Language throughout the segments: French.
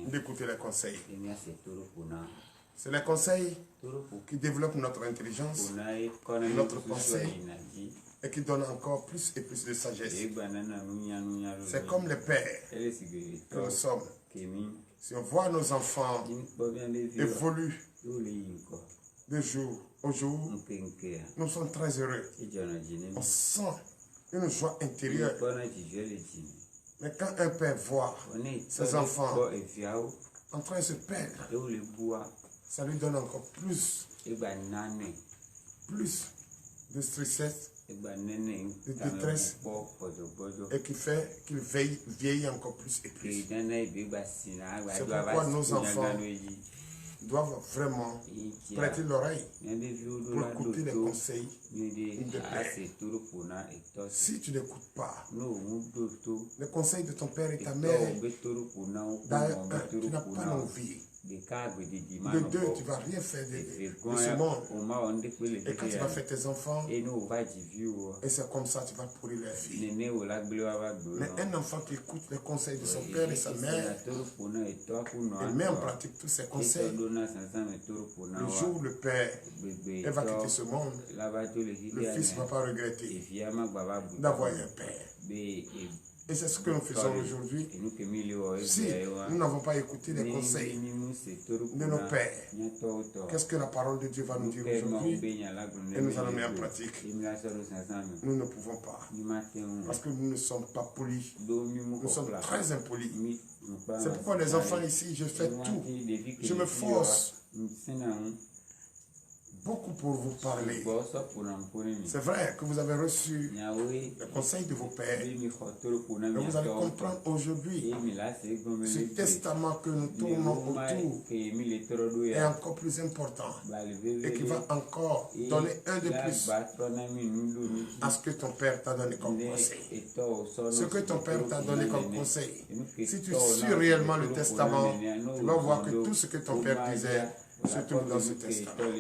d'écouter les conseils. C'est les conseils qui développent notre intelligence, notre pensée, et qui donnent encore plus et plus de sagesse. C'est comme les pères que nous sommes. Si on voit nos enfants évoluer de jour au jour, nous sommes très heureux. On sent une joie intérieure. Mais quand un père voit ses enfants en train de se perdre, ça lui donne encore plus de stress, de détresse, et qui fait qu'il vieillit encore plus et plus. C'est pourquoi nos enfants doivent vraiment prêter l'oreille pour écouter les conseils de père. Si tu n'écoutes pas les conseils de ton père et ta mère, tu n'as pas l'envie. De deux, tu ne vas rien faire de ce monde. Et quand tu vas faire tes enfants, et c'est comme ça tu vas pourrir leur vie. Mais un enfant qui écoute les conseils de son père et sa mère, et met en pratique tous ces conseils, le jour où le père va quitter ce monde, le fils ne va pas regretter d'avoir un père. Et c'est ce que nous faisons aujourd'hui. Si nous n'avons pas écouté les conseils de nos pères, qu'est-ce que la parole de Dieu va nous dire aujourd'hui? Et nous allons mettre en pratique. Nous ne pouvons pas. Parce que nous ne sommes pas polis. Nous sommes très impolis. C'est pourquoi les enfants ici, je fais tout. Je me force beaucoup pour vous parler. C'est vrai que vous avez reçu le conseil de vos pères. Mais vous allez comprendre aujourd'hui ce testament que nous tournons autour est encore plus important et qui va encore donner un de plus à ce que ton père t'a donné comme conseil. Ce que ton père t'a donné comme conseil. Si tu suis réellement le testament, tu vas voir que tout ce que ton père disait se trouve dans ce testament.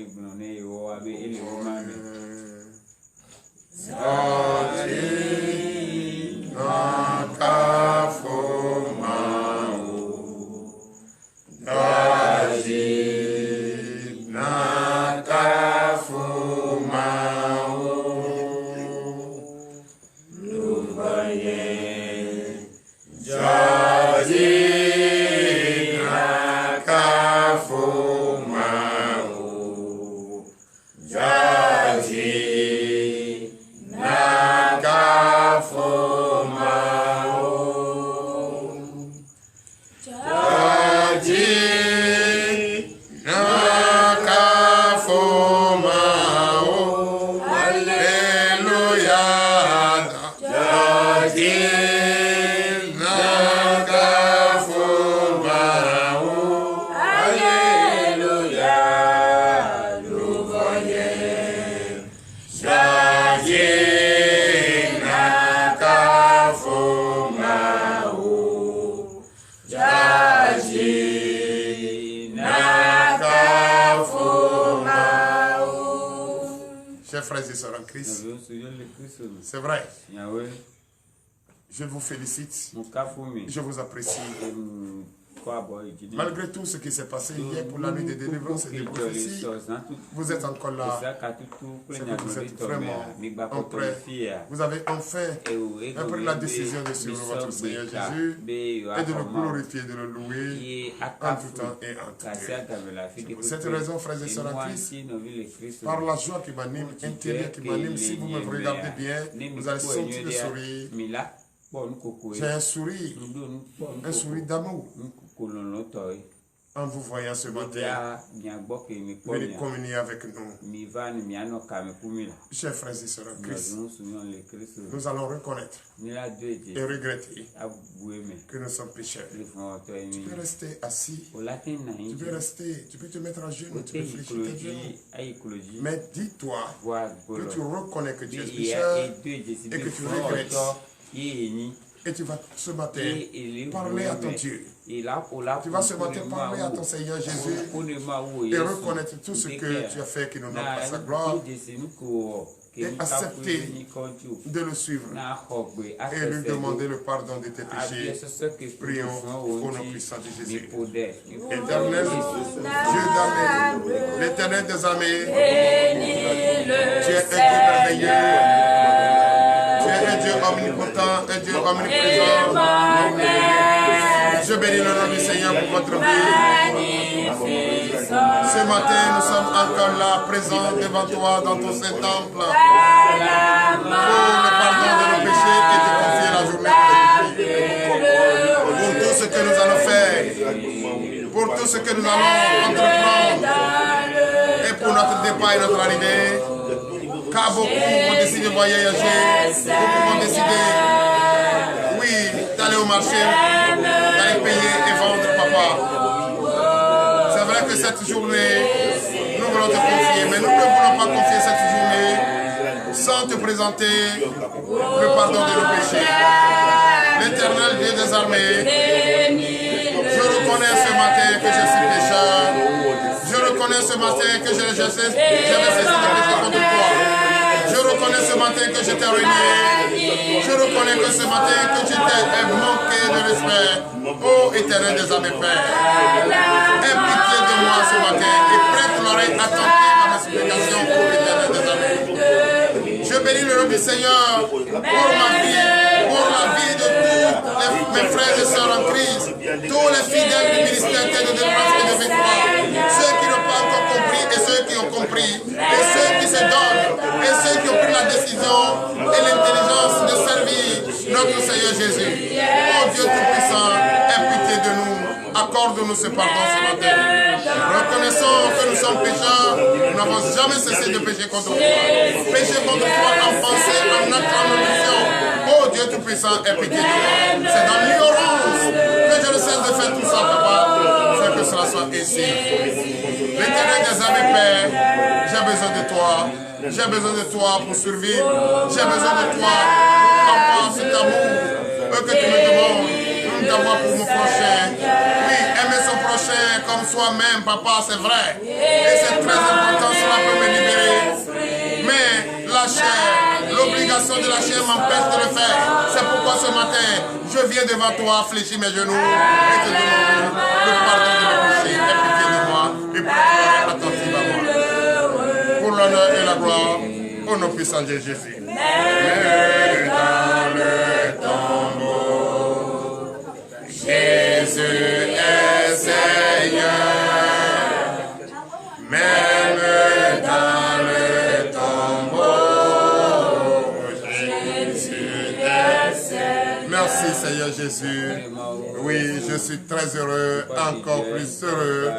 C'est vrai. Je vous félicite. Je vous apprécie. Malgré tout ce qui s'est passé hier pour la nuit de délivrance et de prophétie, vous êtes encore là. C'est que vous êtes vraiment en prêt. Vous avez enfin pris la décision de suivre votre Seigneur Jésus et de le glorifier, de le louer en tout temps et en tout temps. Pour cette raison, frères et sœurs en Christ, par la joie qui m'anime, intérieure qui m'anime, si vous me regardez bien, vous allez sentir le sourire. J'ai un sourire d'amour. En vous voyant ce matin, venez communier avec nous. Chers frères et sœurs en Christ, nous allons reconnaître et regretter que nous sommes pécheurs. Tu peux rester assis, tu peux rester, tu peux te mettre à genoux, tu peux fléchir tes genoux. Mais dis-toi que tu reconnais que tu es pécheur et que tu regrettes. Et tu vas ce matin parler à ton Dieu. Tu vas ce matin parler à ton Seigneur Jésus et reconnaître tout ce que tu as fait qui nous donne pas sa gloire. et accepter de le suivre et lui demander le pardon de tes péchés. Prions au nom puissant de Jésus. Éternel, Dieu d'armée, l'Éternel des armées, tu es un Dieu merveilleux, tu es un Dieu omnipotent, un Dieu omniprésent. Je bénis le nom du Seigneur pour votre vie. Ce matin, nous sommes encore là, présents devant toi dans ton Saint-Temple, pour le pardon de nos péchés et te confier la journée pour tout ce que nous allons faire, pour tout ce que nous allons entreprendre et pour notre départ et notre arrivée. Car beaucoup ont décidé de voyager, beaucoup ont décidé, oui, d'aller au marché, d'aller payer et vendre, papa. C'est vrai que cette journée, nous voulons te confier, mais nous ne voulons pas confier cette journée sans te présenter le pardon de nos péchés. L'Éternel Dieu des armées, je reconnais ce matin que je suis pécheur. Je reconnais ce matin que j'avais cessé de pécher contre toi. Je reconnais ce matin que je t'ai renié. Je reconnais que ce matin que je t'ai manqué de respect. Ô Éternel des armées, Père, aie pitié de moi ce matin et prête l'oreille attentive à mes supplications, ô Éternel des armées. Je bénis le nom du Seigneur pour ma vie, pour la vie de tous mes frères et sœurs en Christ, tous les fidèles du ministère de délivrance et de victoire, ceux qui n'ont pas encore compris et ceux qui ont compris, et ceux qui se donnent, et ceux qui ont pris la décision et l'intelligence de servir notre Seigneur Jésus. Oh Dieu Tout-Puissant, aie pitié de nous, accorde-nous ce pardon ce matin. Reconnaissons que nous sommes pécheurs, nous n'avons jamais cessé de pécher contre toi. Pécher contre toi en pensée, en acte, en omission. Oh Dieu Tout-Puissant, aie pitié de moi. C'est dans l'ignorance que je ne cesse de faire tout ça, papa. Fais que cela soit ainsi. L'Éternel des armées, Père, j'ai besoin de toi. J'ai besoin de toi pour survivre. J'ai besoin de toi pour avoir cet amour que tu me demandes d'avoir pour mon prochain. Oui, aimer son prochain comme soi-même, papa, c'est vrai. Et c'est très important, cela peut me libérer. Mais la chair, l'obligation de la chair m'empêche de le faire. C'est pourquoi ce matin, je viens devant toi, fléchir mes genoux et te demander le pardon de mes péchés. Aie pitié de moi et pour être attentive à moi. Pour l'honneur et la gloire, au nom puissant de Jésus. Mais dans le tombeau, Jésus est Seigneur. Même dans le tombeau, Jésus est Seigneur. Merci Seigneur Jésus. Oui, je suis très heureux, encore plus heureux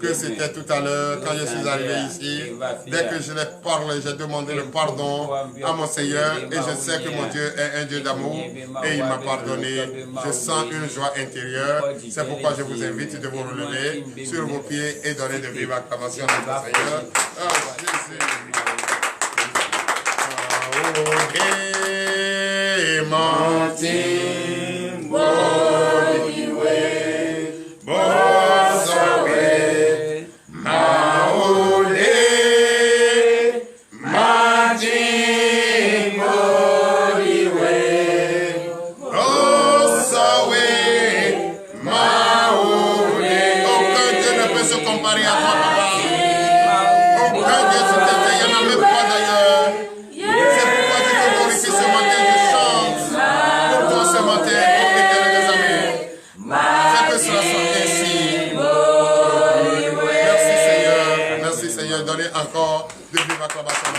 que c'était tout à l'heure quand je suis arrivé ici. Dès que je l'ai parlé, j'ai demandé le pardon à mon Seigneur et je sais que mon Dieu est un Dieu d'amour et il m'a pardonné. Je sens une joie intérieure. C'est pourquoi je vous invite de vous relever sur vos pieds et donner de vives acclamations à notre Seigneur. Oh, Jésus. Encore de vive acclamation.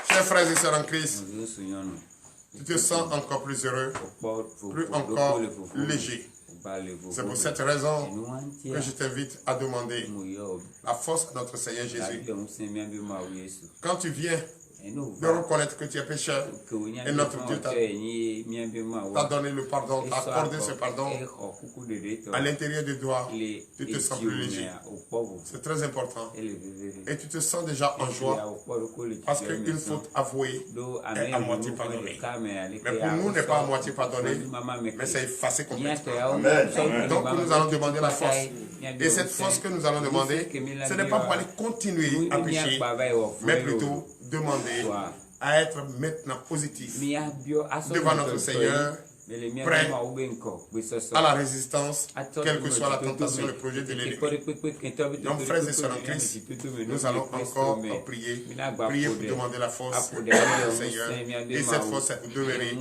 Chers frères et sœurs en Christ, tu te sens encore plus heureux, plus encore léger. C'est pour cette raison que je t'invite à demander la force de notre Seigneur Jésus. Quand tu viens de reconnaître que tu es pécheur et notre Dieu t'a donné le pardon, t'a accordé ce pardon. À l'intérieur de toi, tu te sens plus léger. C'est très important. Et tu te sens déjà en joie parce qu'une faute avouée est à moitié pardonnée. Mais pour nous, n'est pas à moitié pardonné, mais c'est effacé complètement. Donc nous allons demander la force. Et cette force que nous allons demander, ce n'est pas pour aller continuer à pécher, mais plutôt demander à être maintenant positif devant notre Seigneur, prêt à la résistance, quelle que soit la tentation, le projet de l'ennemi. Donc, frères et sœurs en Christ, nous allons encore prier pour demander la force au Seigneur. Et cette force demeurer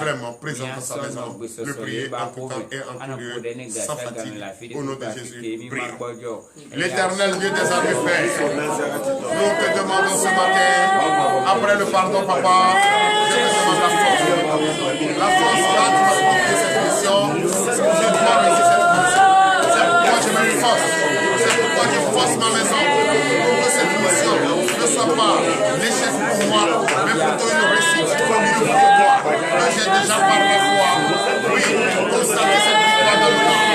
vraiment présente dans sa maison, le prier en tout temps et en tout lieu, sans fatigue. Au nom de Jésus, prions. L'Éternel Dieu des armées, Père, nous te demandons ce matin, après le pardon, Papa, je te demande la force. La force, là, tu m'as confié cette mission, je dois réussir cette mission. C'est pourquoi je me force. C'est pourquoi je force ma maison pour que cette mission ne soit pas l'échec pour moi, mais plutôt une réussite pour toi. Que j'ai déjà par la foi, oui, constater cette victoire dans le temps.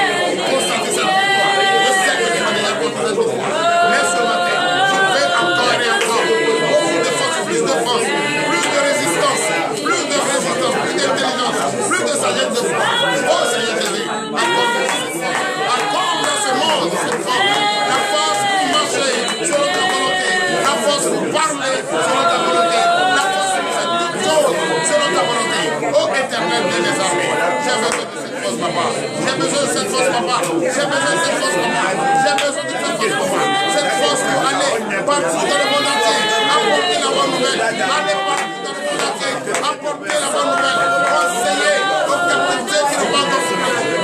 Constater cette victoire. Je sais que tu m'as déjà constaté cette victoire. Mais ce matin, je vais encore et encore. Beaucoup de force, plus de force, plus de résistance, plus d'intelligence, plus de sagesse de foi. Oh Seigneur Jésus, accorde dans ce monde cette force. La force pour marcher selon ta volonté. La force pour parler selon ta volonté. La force pour faire toutes choses selon ta volonté. Oh éternel Dieu des armées, j'ai besoin de cette force, Papa. J'ai besoin de cette force, Papa. J'ai besoin de cette force, Papa. J'ai besoin de cette force, Papa. Cette force pour aller partout dans le monde entier. Apporter la bonne nouvelle. Aller partout dans le monde entier. Apporter la bonne nouvelle. Conseiller aux captivités qui nous parlent de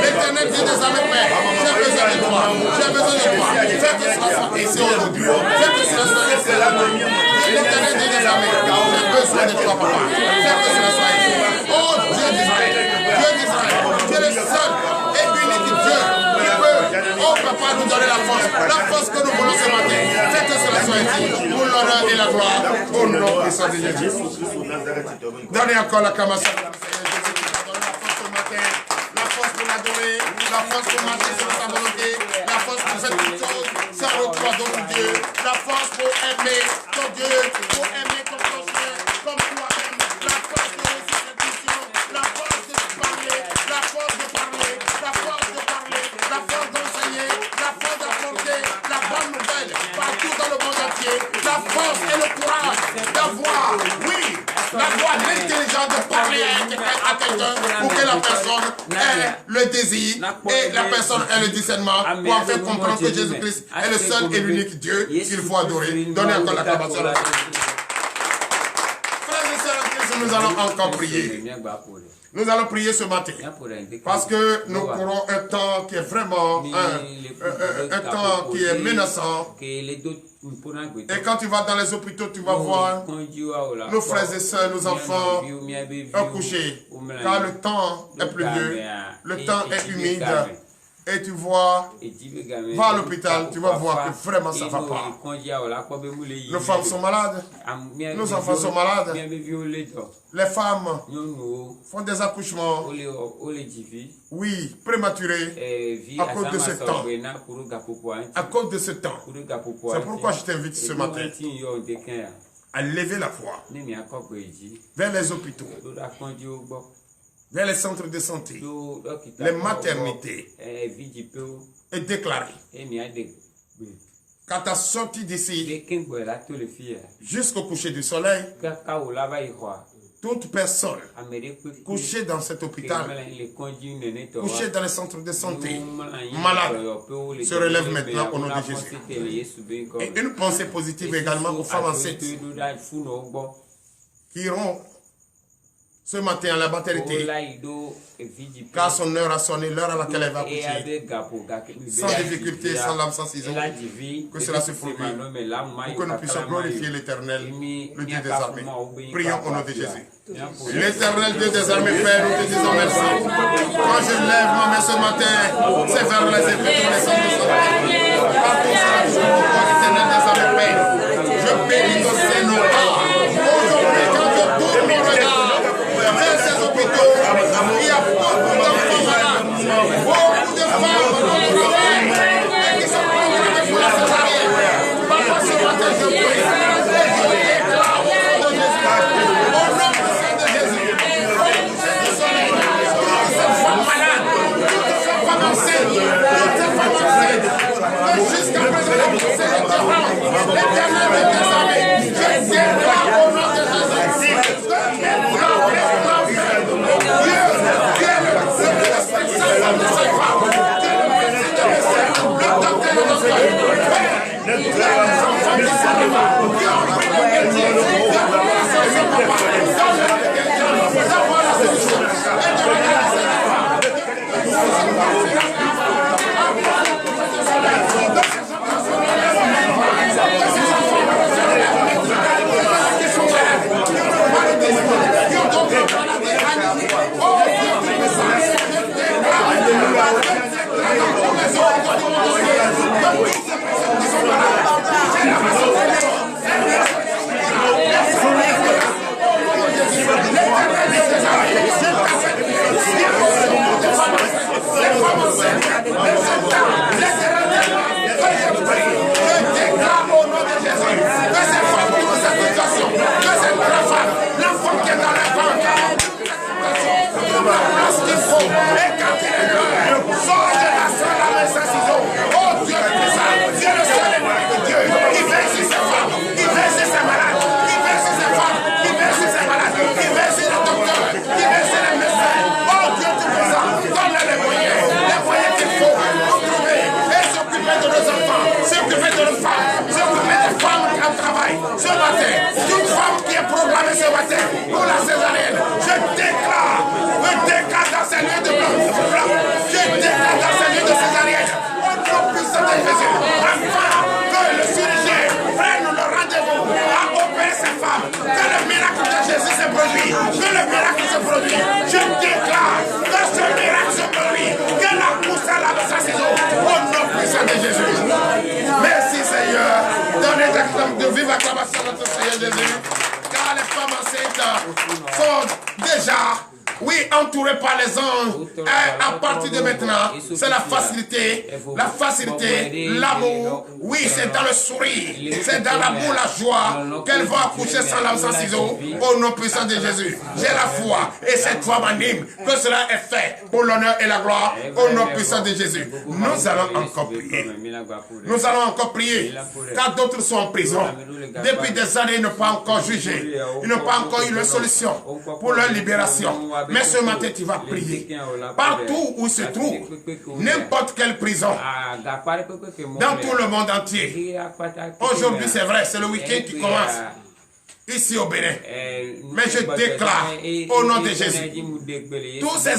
l'Éternel Dieu des armées, Père. J'ai besoin de toi. J'ai besoin de toi. Fais que cela soit ici aujourd'hui. Fais que cela soit ici aujourd'hui. L'Éternel Dieu des armées. J'ai besoin de toi, Papa. Fais que cela soit ici. Oh Dieu d'Israël. Dieu d'Israël. Tu es le seul et unique Dieu qui peut, oh Papa, nous donner la force que nous voulons ce matin. Fais que cela soit ici. Pour l'honneur et la gloire. Au nom puissant de Jésus. Donnez encore l'acclamation. La force pour l'adorer, la force pour marcher sur sa volonté, la force pour faire toutes choses sans recours d'autres dieux, la force pour aimer ton Dieu, pour aimer ton prochain comme toi-même, la force de réussir cette mission, la force de parler, la force de parler, la force de parler, la force d'enseigner, la force d'apporter la bonne nouvelle partout dans le monde entier, la force et le courage d'avoir, oui, la voix, l'intelligence de parler à quelqu'un pour que la personne ait le désir et la personne ait le discernement pour en faire comprendre que Jésus-Christ est le seul et l'unique Dieu qu'il faut adorer. Donnez encore l'acclamation. Frères et sœurs en Christ, nous allons encore prier. Nous allons prier ce matin parce que nous courons un temps qui est vraiment un temps qui est menaçant. Et quand tu vas dans les hôpitaux, tu vas voir nos frères et sœurs, nos enfants couchés. Car le temps est pluvieux, le temps est humide. Et tu vois, va à l'hôpital, tu vas voir que vraiment ça ne va pas. Nos femmes sont malades, nos enfants sont malades. Les femmes font des accouchements, oui, prématurés, à cause de ce temps. À cause de ce temps. C'est pourquoi je t'invite ce matin à lever la voix vers les hôpitaux, vers les centres de santé, les maternités, et déclarer qu'à ta sortie d'ici, jusqu'au coucher du soleil, toute personne couchée dans cet hôpital, couchée dans les centres de santé, malade, se relève maintenant au nom de Jésus. Et une pensée positive également aux femmes enceintes qui iront ce matin à la maternité, car son heure a sonné, l'heure à laquelle elle va accoucher, sans difficulté, sans lame, sans ciseaux, que cela se produise, pour que nous puissions glorifier l'Éternel, le Dieu des armées. Prions au nom de Jésus. L'Éternel Dieu des armées, Père, nous te disons merci. Quand je lève ma main ce matin, c'est vers les hôpitaux, les centres de santé. Partout sur la journée, Éternel des armées, Père, je bénis ton Saint-Nom. enlevé par les anges. Et à partir de maintenant, c'est la facilité, l'amour. Oui, c'est dans le sourire, c'est dans l'amour, la joie qu'elle va accoucher sans ciseaux. Au nom puissant de Jésus, j'ai la foi et cette foi m'anime que cela est fait pour l'honneur et la gloire. Au nom puissant de Jésus, nous allons encore prier. Nous allons encore prier, car d'autres sont en prison. Depuis des années, ils n'ont pas encore jugé. Ils n'ont pas encore eu leur solution pour leur libération. Mais ce matin, tu vas prier. Partout où se trouve, n'importe quelle prison, dans tout le monde entier. Aujourd'hui, c'est vrai, c'est le week-end qui commence. Ici au Bénin. Mais je déclare au nom de Jésus, toutes ces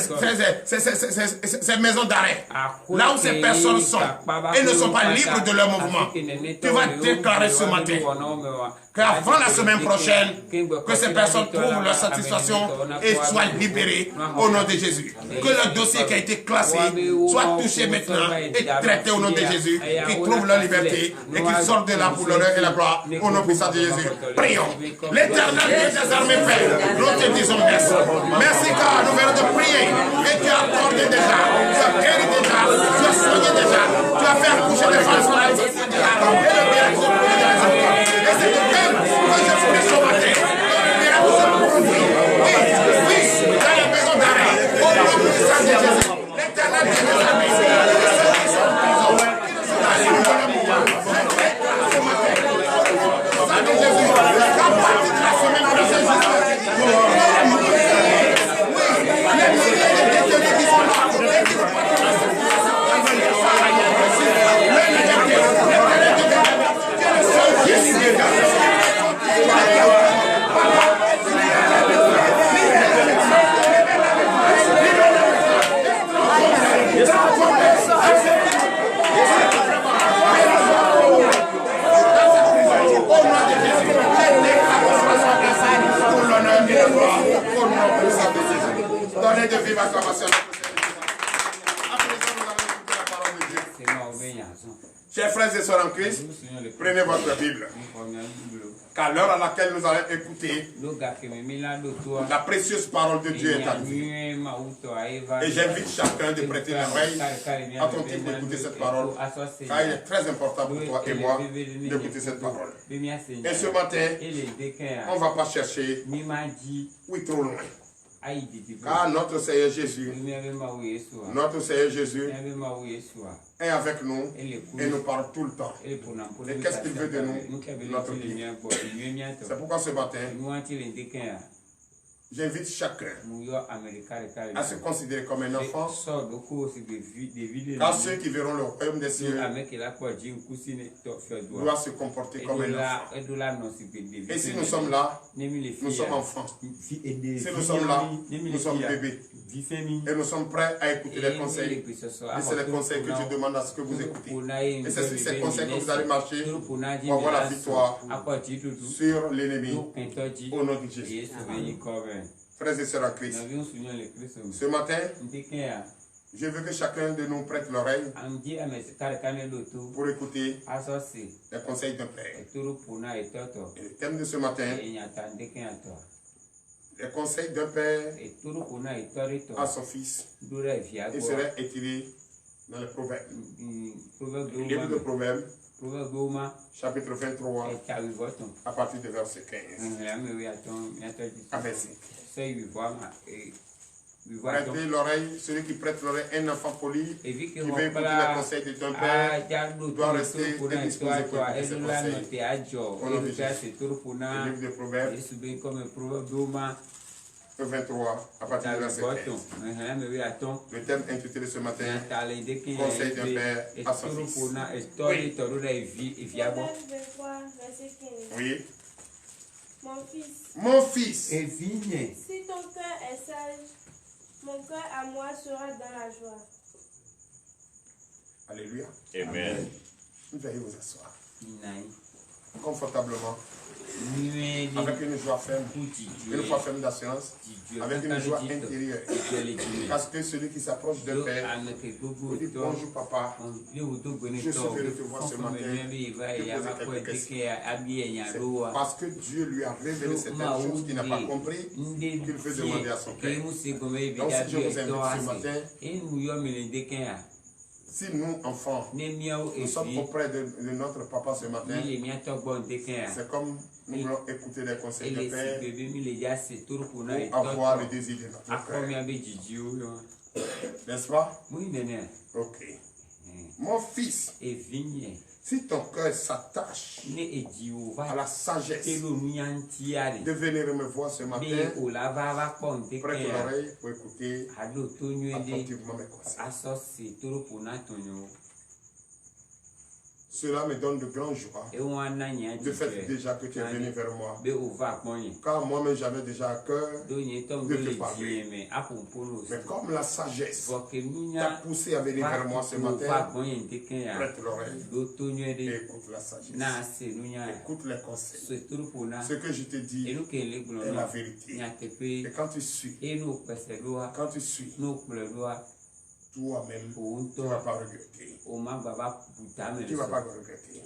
maisons d'arrêt, là où ces personnes sont, et ne sont pas libres de leur mouvement, tu vas déclarer ce matin qu'avant la semaine prochaine, que ces personnes trouvent leur satisfaction et soient libérées au nom de Jésus. Que le dossier qui a été classé soit touché maintenant et traité au nom de Jésus, qu'ils trouvent leur liberté et qu'ils sortent de là pour l'honneur et la gloire au nom puissant de Jésus. Prions. L'Éternel des armées Père, nous te disons merci. Merci car nous venons de prier et tu as accordé déjà, tu as guéri déjà, tu as soigné déjà, tu as fait accoucher des femmes sur la vie et le miracle se produit dans les enfants. Et c'est de même que je prie ce matin, que le miracle se produit. Oui, dans la maison d'arrêt, au nom puissant de Jésus. L'Éternel des armées, ceux qui sont en prison, qui ne sont pas libres de leur mouvement, je déclare ce matin, au nom de Jésus, qu'à partir de la semaine prochaine, les milliers de détenus qui sont là, et qui ne sont pas dans la situation, la liberté, que le seul Jésus donnez de vive acclamation. À présent, nous allons écouter la parole de Dieu. Chers frères et sœurs en Christ, prenez votre Bible. Car l'heure à laquelle nous allons écouter la précieuse parole de Dieu est arrivée. Et j'invite chacun de prêter l'oreille attentif d'écouter cette parole, car il est très important pour toi et moi d'écouter cette parole. Et ce matin, on ne va pas chercher oui trop loin. Car notre Seigneur Jésus est avec nous et nous parle tout le temps. Et qu'est-ce qu'il veut de nous? Notre vie. C'est pourquoi ce matin, j'invite chacun à se considérer comme un enfant, car ceux qui verront le royaume des cieux doivent se comporter comme un enfant. Et si nous sommes là, nous sommes enfants. Si nous sommes là, nous sommes bébés. Et nous sommes prêts à écouter les conseils. Et c'est les conseils que je demande à ce que vous écoutez. Et c'est sur ces conseils que vous allez marcher pour avoir la victoire sur l'ennemi au nom de Jésus. Frères et sœurs en Christ, ce matin, je veux que chacun de nous prête l'oreille pour écouter les conseils d'un père. Et le thème de ce matin, les conseils d'un père à son fils. Et cela est écrit dans les Proverbes. Le livre de Proverbes, chapitre 23, à partir du verset 15. À verset 5. Prêtez l'oreille, celui qui prête l'oreille, un enfant poli, qui veut écouter les conseils de ton père, doit rester disposé pour écouter ses conseils. Au nom de Jésus. Le livre de Proverbes, 23, à partir du verset 15. Le thème intitulé ce matin, conseil d'un père à son fils. Oui. Oui. Mon fils, si ton cœur est sage, mon cœur à moi sera dans la joie. Alléluia. Amen. Vous allez vous asseoir. confortablement, avec une joie ferme, une foi ferme d'assurance, avec une joie intérieure. Parce que celui qui s'approche de Père, il dit bonjour papa, je suis venu te voir ce matin, te poser quelques questions. C'est parce que Dieu lui a révélé certaines choses qu'il n'a pas compris, qu'il veut demander à son Père. Donc si je vous invite ce matin, si nous, enfants, nous sommes auprès de notre papa ce matin, c'est comme nous voulons écouter les conseils de Père pour avoir le désir de notre Père. N'est-ce pas? Oui, néné. Ok. Mon fils, si ton cœur s'attache à la sagesse de venir me voir ce matin, prête l'oreille pour écouter attentivement mes conseils. Cela me donne de grandes joies. Le fait déjà que tu es venu vers moi. Car moi-même j'avais déjà à cœur de te parler. Mais comme la sagesse t'a poussé à venir vers moi ce matin, prête l'oreille et écoute la sagesse. Écoute les conseils. Ce que je te dis est la vérité. Et quand tu suis, toi-même, tu ne vas pas regretter. Tu ne vas pas regretter.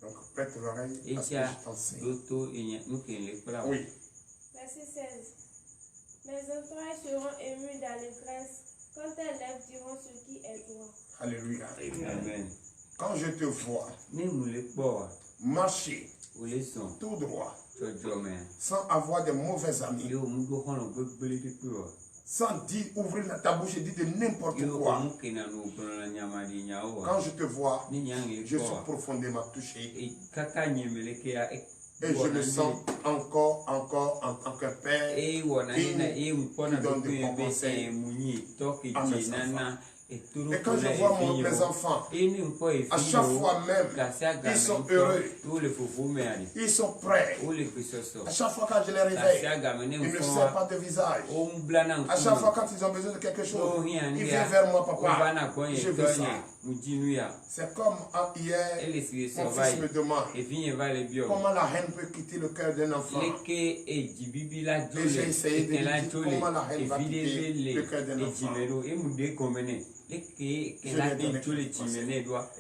Donc, prête l'oreille parce que je t'enseigne. Oui. Verset 16. Mes entrailles seront émues d'allégresse quand tes lèvres diront ce qui est droit. Alléluia. Amen. Quand je te vois marcher tout droit, sans avoir de mauvais amis, sans dire, ouvrir ta bouche et dire de n'importe quoi. Quand je te vois, je suis profondément touché. Et je me sens encore en tant que père qui donne de bons conseils à mes enfants. Et quand je vois mes enfants, à chaque fois même, ils sont heureux, ils sont prêts. À chaque fois quand je les réveille, ils ne serrent pas de visage. À chaque fois quand ils ont besoin de quelque chose, ils viennent vers moi, papa. Je veux ça. C'est comme hier, mon fils me demande comment la haine peut quitter le cœur d'un enfant. Et j'ai essayé de lui dire comment la haine va quitter le cœur d'un enfant.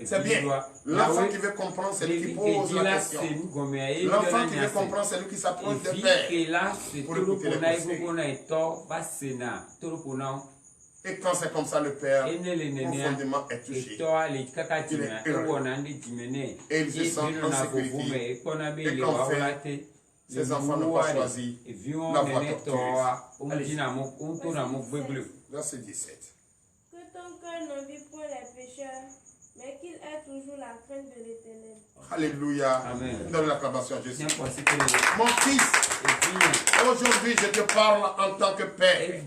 C'est bien. L'enfant qui veut comprendre, c'est lui qui pose la question. L'enfant qui veut comprendre, c'est lui qui s'approche de Père pour écouter les conseils. Et quand c'est comme ça, le Père profondément est touché. Il est heureux. Et il se sent en sécurité. Et qu'en fait, ces enfants n'ont pas choisi la voie tortueuse. Verset 17. Que ton cœur n'envie point les pécheurs, mais qu'il ait toujours la crainte de l'Éternel. Alléluia. Amen. Donne l'acclamation à Jésus. Mon fils, aujourd'hui je te parle en tant que père.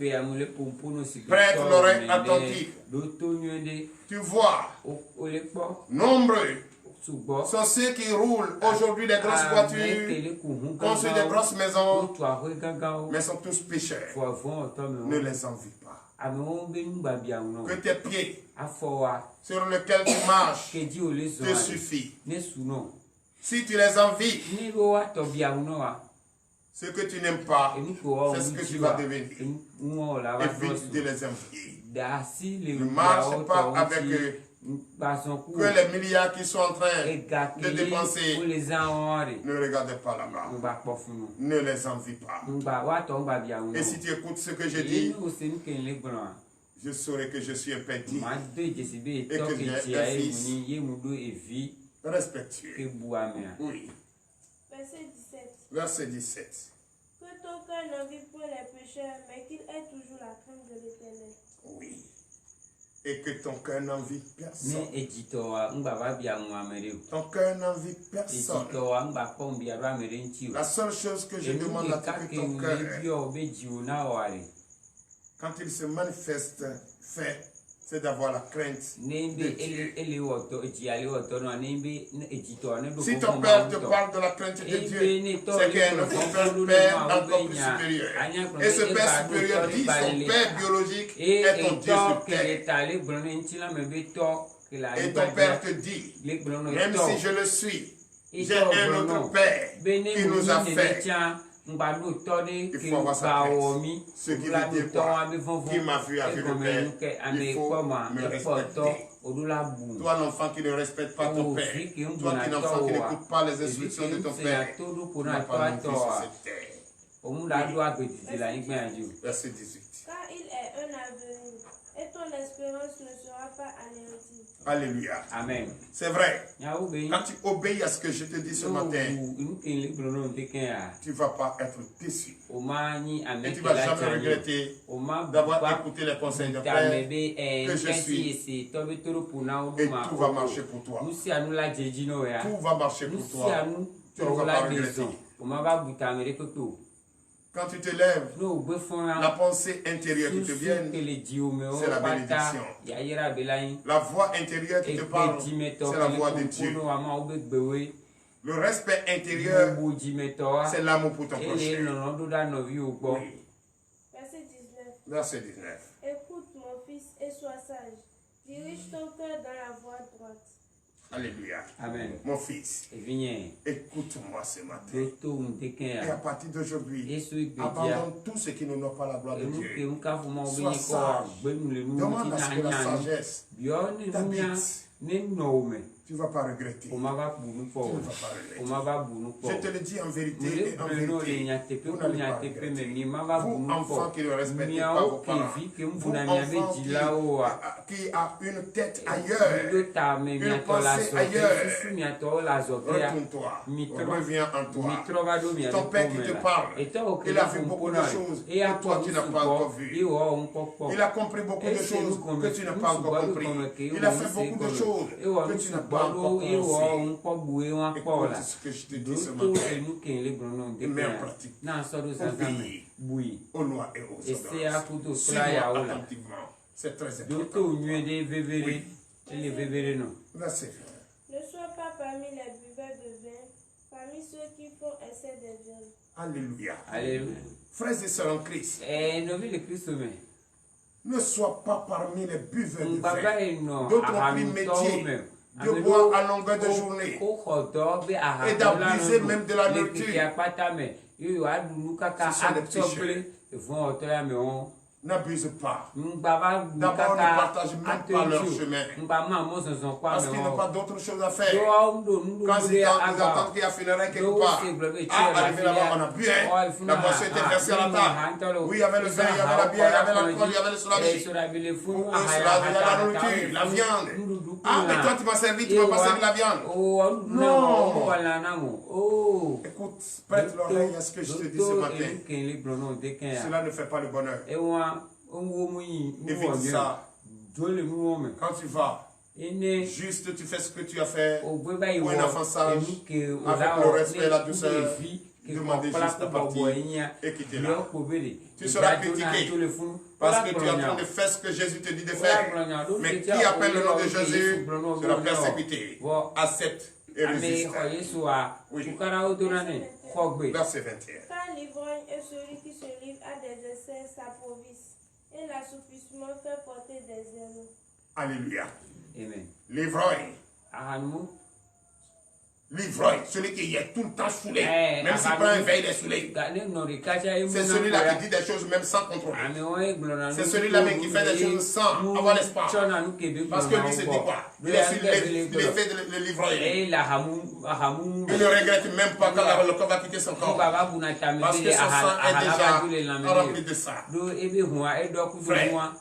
Prête l'oreille attentive. Tu vois, nombreux sont ceux qui roulent aujourd'hui des grosses voitures, construisent des grosses maisons, mais sont tous pécheurs. Ne les envie pas. Que tes pieds sur lesquels tu marches te suffit. Si tu les envies, ce que tu n'aimes pas, c'est ce que tu vas devenir. Évite de les envier. Ne marche pas avec eux. Que les milliards qui sont en train de dépenser, ne regardez pas là-bas. Ne les envie pas. Et si tu écoutes ce que je dis, je saurai que je suis un père digne et que j'ai un fils respectueux. Oui. Verset 17. Que ton cœur n'envie point les pécheurs, mais qu'il ait toujours la crainte de l'Éternel. Oui. Et que ton cœur n'envie personne. Ton cœur n'envie personne. La seule chose que je demande à toi, que ton cœur, quand il se manifeste, fait, c'est d'avoir la crainte de Dieu. Si ton père te parle de la crainte de Dieu, c'est qu'il y a un père encore plus supérieur. Et ce père supérieur dit son père biologique est ton Dieu sur terre. Et ton père te dit, même si je le suis, j'ai un autre père qui nous a fait. Il faut avoir sa crainte. Ce qui veut dire quoi? Qui m'a vu avec le père, il faut me respecter. Toi l'enfant qui ne respecte pas ton père, toi qui l'enfant qui n'écoute pas les instructions de ton père, tu n'as pas mon fils sur cette terre. Verset 18. Car il est un avenir, et ton espérance ne sera pas anéantie. Alléluia. Amen. C'est vrai. Quand tu obéis à ce que je te dis ce matin, tu ne vas pas être déçu. Et tu ne vas jamais regretter d'avoir écouté les conseils de Père que je suis. Et tout va marcher pour toi. Tout va marcher pour toi. Tu ne vas pas regretter. Quand tu te lèves, la pensée intérieure qui te vient, c'est la bénédiction. La voix intérieure qui te parle, c'est la voix de Dieu. Le respect intérieur, c'est l'amour pour ton prochain. Oui. Verset 19. Écoute mon fils et sois sage. Dirige ton cœur dans la voie droite. Alléluia. Amen. Mon fils, écoute-moi ce matin. Et à partir d'aujourd'hui, abandonne tout ce qui n'honore pas la gloire de Dieu. Sois sage. Demande à ce que la sagesse t'habite. Tu ne vas pas regretter. Tu ne vas pas regretter. Je te le dis en vérité et en vérité. Vous n'allez pas regretter. Vous, enfants qui ne respectez pas vos parents. Vous, enfants qui a une tête ailleurs. Une pensée ailleurs. Retourne-toi. Reviens en toi. Ton père qui te parle. Il a vu beaucoup de choses que toi tu n'as pas encore vu. Il a compris beaucoup de choses que tu n'as pas encore compris. Il a fait beaucoup de choses que tu n'as pas encore pensé. Écoute ce que je te dis ce matin. Et mets en pratique. Obéis aux lois et aux ordonnances. Suis-moi attentivement. C'est très important. Oui. Verset 20. Ne sois pas parmi les buveurs de vin, parmi ceux qui font essai des vins. Alléluia. Alléluia. Frères et sœurs en Christ. Ne sois pas parmi les buveurs de vin. D'autres ont pris métier de boire à longueur de journée et d'abuser même de la nourriture. Ce sont des pécheurs. N'abuse pas. D'abord, ne partage même pas leur chemin. Parce qu'ils n'ont pas d'autre chose à faire. Quand ils entendent qu'il y a funérailles quelque part, arrivé là-bas, on a bu, la boisson était versée à la table. Oui, il y avait le vin, il y avait la bière, il y avait l'alcool, il y avait le soulabi. Pour eux, il y a la nourriture, la viande. Mais toi, tu m'as servi, tu m'as pas servi la viande. Non. Écoute, prête l'oreille à ce que je te dis ce matin. Cela ne fait pas le bonheur. Évite ça. Quand tu vas, juste tu fais ce que tu as fait pour un enfant sage, avec le respect et la douceur. Demandez juste à partir et quitter là. Tu seras critiqué parce que tu es en train de faire ce que Jésus te dit de faire. Mais qui appelle le nom de Jésus sera persécuté. Accepte et résiste. Oui. Verset 21. Car l'ivrogne et celui qui se livre à des essais s'appauvrissent, et l'assoupissement fait porter des ailes. Alléluia. Amen. L'ivrogne. L'ivrogne, celui qui est tout le temps saoulé, même s'il prend un verre, il est saoulé. C'est celui-là qui dit des choses même sans contrôle. C'est celui-là même qui fait des choses sans avoir l'espoir. Parce que lui se dit quoi? Il est sur l'effet de l'ivrogne. Il ne regrette même pas quand le corps va quitter son corps. Parce que son sang est déjà rempli de ça. Frère,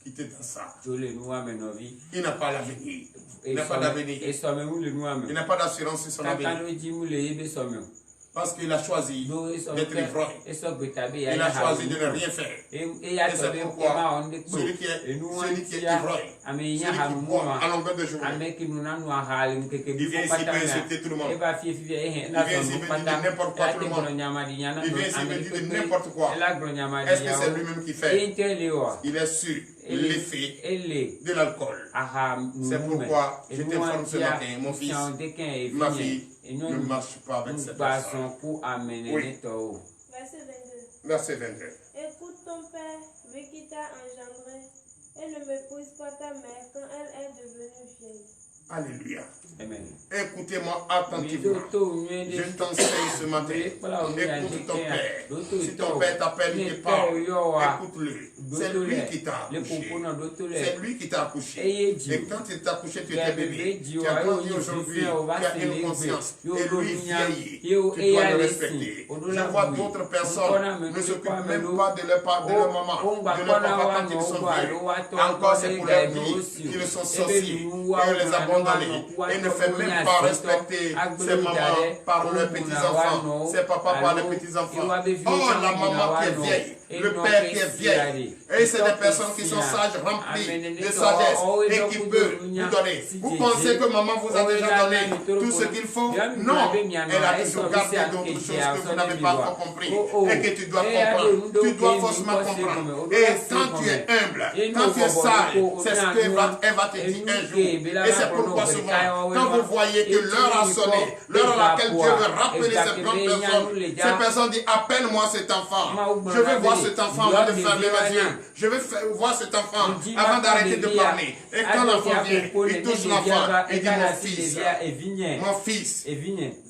quitter dans ça. Il n'a pas l'avenir. Il n'a pas d'avenir. Il n'a pas d'assurance sur son avenir. Parce qu'il a choisi d'être ivrogne. Il a choisi de ne rien faire. Et c'est pourquoi celui qui est ivrogne, celui qui boit à longueur de journée, il vient ici pour insulter tout le monde. Il vient ici pour dire n'importe quoi tout le monde. Il vient ici pour dire n'importe quoi. Est-ce que c'est lui-même qui fait? Il est sur l'effet de l'alcool. C'est pourquoi je t'informe ce matin, mon fils, ma fille, ne marche pas avec cette personne. Oui. Verset 22. Verset 22. Écoute ton père, vu qu'il t'a engendré, et ne méprise pas ta mère quand elle est devenue vieille. Alléluia. Amen. Écoutez-moi attentivement. Je t'enseigne ce matin. Écoute ton père. Si ton père t'appelle, il te parle. Écoute-le. C'est lui qui t'a accouché. C'est lui qui t'a accouché. Et quand il t'a accouché, tu étais bébé. Tu as grandi aujourd'hui. Tu as une conscience. Et lui vieillit. Tu dois le respecter. Je vois d'autres personnes ne s'occupent même pas de leur maman, de leur papa quand ils sont vieux. Encore c'est pour leur vie. Ils sont sorciers. Et on les abandonne. Et ne fait même pas respecter ses mamans par leurs petits-enfants, ses papas par les petits-enfants. Oh, la maman qui est vieille, le père qui est vieil. Et c'est des personnes qui sont sages, remplies de sagesse et qui peuvent vous donner. Vous pensez que maman vous a déjà donné tout ce qu'il faut? Non, elle a toujours gardé d'autres choses que vous n'avez pas encore compris et que tu dois comprendre. Tu dois forcément comprendre. Et quand tu es humble, quand tu es sage, c'est ce qu'elle va te dire un jour. Et c'est pourquoi souvent, quand vous voyez que l'heure a sonné, l'heure à laquelle Dieu veut rappeler ces grandes personnes, ces personnes disent, appelle-moi cet enfant. Je veux voir cet enfant avant de fermer mes yeux. Je veux voir cet enfant avant d'arrêter de parler. Et quand l'enfant vient, il touche l'enfant et dit, mon fils,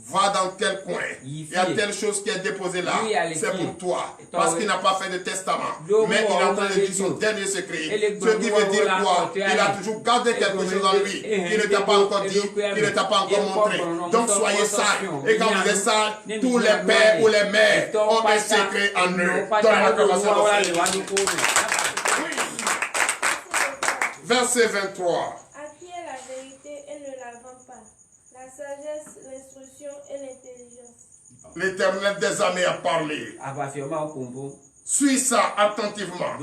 va dans tel coin. Il y a telle chose qui est déposée là. C'est pour toi. Parce qu'il n'a pas fait de testament. Mais il est en train de dire son dernier secret. Ce qui veut dire quoi? Il a toujours gardé quelque chose en lui. Il ne t'a pas encore dit. Il ne t'a pas encore montré. Donc soyez sages. Et quand vous êtes sages, tous les pères ou les mères ont un secret en eux. Dans la commencée Verset 23. Acquiert la vérité et ne la vend pas. La sagesse, l'instruction et l'intelligence. L'Éternel des armées a parlé. Suis ça attentivement.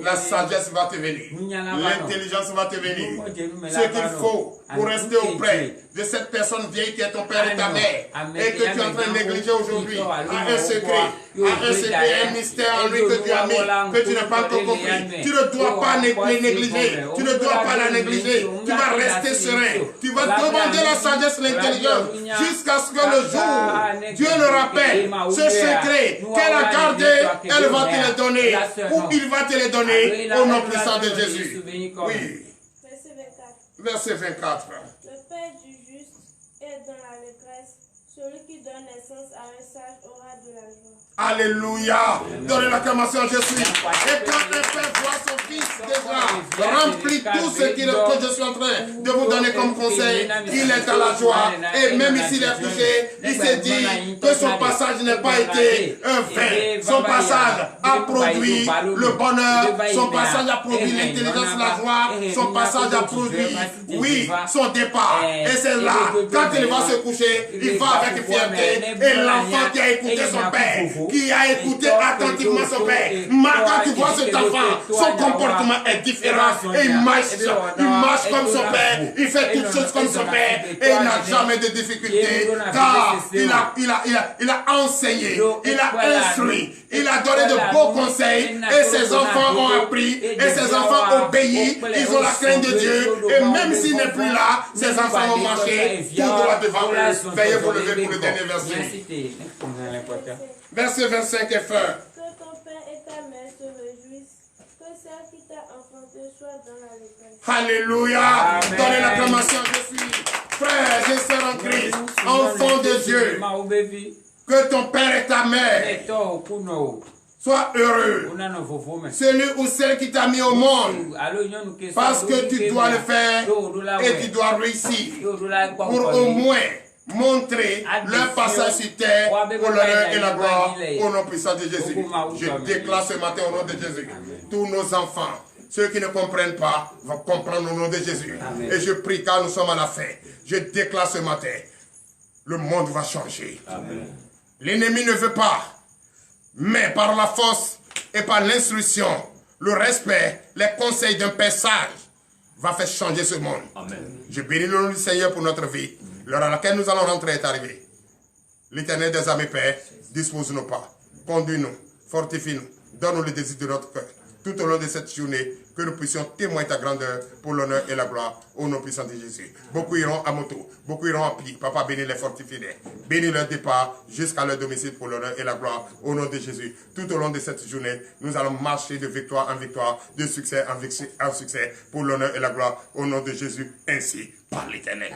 La sagesse va te venir. L'intelligence va te venir. Ce qu'il faut pour rester auprès de cette personne vieille qui est ton père et ta mère et que tu es en train de négliger aujourd'hui a un secret, un mystère en lui que tu as mis, que tu n'as pas encore compris. Tu ne dois pas les négliger. Tu ne dois pas la négliger. Tu vas rester serein. Tu vas demander la sagesse, l'intelligence jusqu'à ce que le jour Dieu le rappelle. Ce secret qu'elle a gardé, elle va te le donner, ou il va te le donner au nom puissant de Jésus. Oui. Verset 24. Le père du juste est dans la détresse. Celui qui donne naissance à un sage aura de la joie. Alléluia. Donnez l'acclamation à Jésus. Et quand un père voit son fils déjà rempli tout ce que je suis en train de vous donner comme conseil, il est dans la joie. Et même s'il est touché, il s'est dit que son passage n'a pas été un vain. Son passage a produit le bonheur. Son passage a produit l'intelligence, la joie. Son passage a produit, oui, son départ. Et c'est là, quand il va se coucher, il va avec fierté. Et l'enfant qui a écouté son père, qui a écouté attentivement son père. Quand tu vois cet enfant, son comportement est différent. Et il marche comme son père. Il fait toutes choses comme son père. Et il n'a jamais de difficultés. Car il a enseigné. Il a instruit. Il a donné de beaux conseils. Et ses enfants ont appris. Et ses enfants obéissent. Ils ont la crainte de Dieu. Et même s'il n'est plus là, ses enfants ont marché tout droit devant eux. Veuillez vous lever pour le dernier verset. Verset 25 est fin. Que ton père et ta mère se réjouissent. Que celle qui t'a enfanté soit dans la détresse. Alléluia. Donnez l'acclamation à Jésus. Frères et sœurs en Christ, enfants de Dieu, que ton père et ta mère soient heureux. Celui ou celle qui t'a mis au monde, parce que tu dois le faire et tu dois réussir pour au moins montrer leur passage sur terre pour l'honneur et la gloire au nom puissant de Jésus. Je déclare ce matin au nom de Jésus. Tous nos enfants, ceux qui ne comprennent pas, vont comprendre au nom de Jésus. Et je prie car nous sommes à la fin. Je déclare ce matin, le monde va changer. L'ennemi ne veut pas, mais par la force et par l'instruction, le respect, les conseils d'un père sage va faire changer ce monde. Je bénis le nom du Seigneur pour notre vie. L'heure à laquelle nous allons rentrer est arrivée. L'Éternel des armées, Père, dispose-nous pas. Conduis-nous, fortifie-nous, donne-nous le désir de notre cœur. tout au long de cette journée, que nous puissions témoigner ta grandeur pour l'honneur et la gloire au nom puissant de Jésus. Beaucoup iront à moto, beaucoup iront en pique. Papa, bénis les fortifiés. Bénis leur départ jusqu'à leur domicile pour l'honneur et la gloire au nom de Jésus. Tout au long de cette journée, nous allons marcher de victoire en victoire, de succès en succès pour l'honneur et la gloire au nom de Jésus, ainsi par l'Éternel.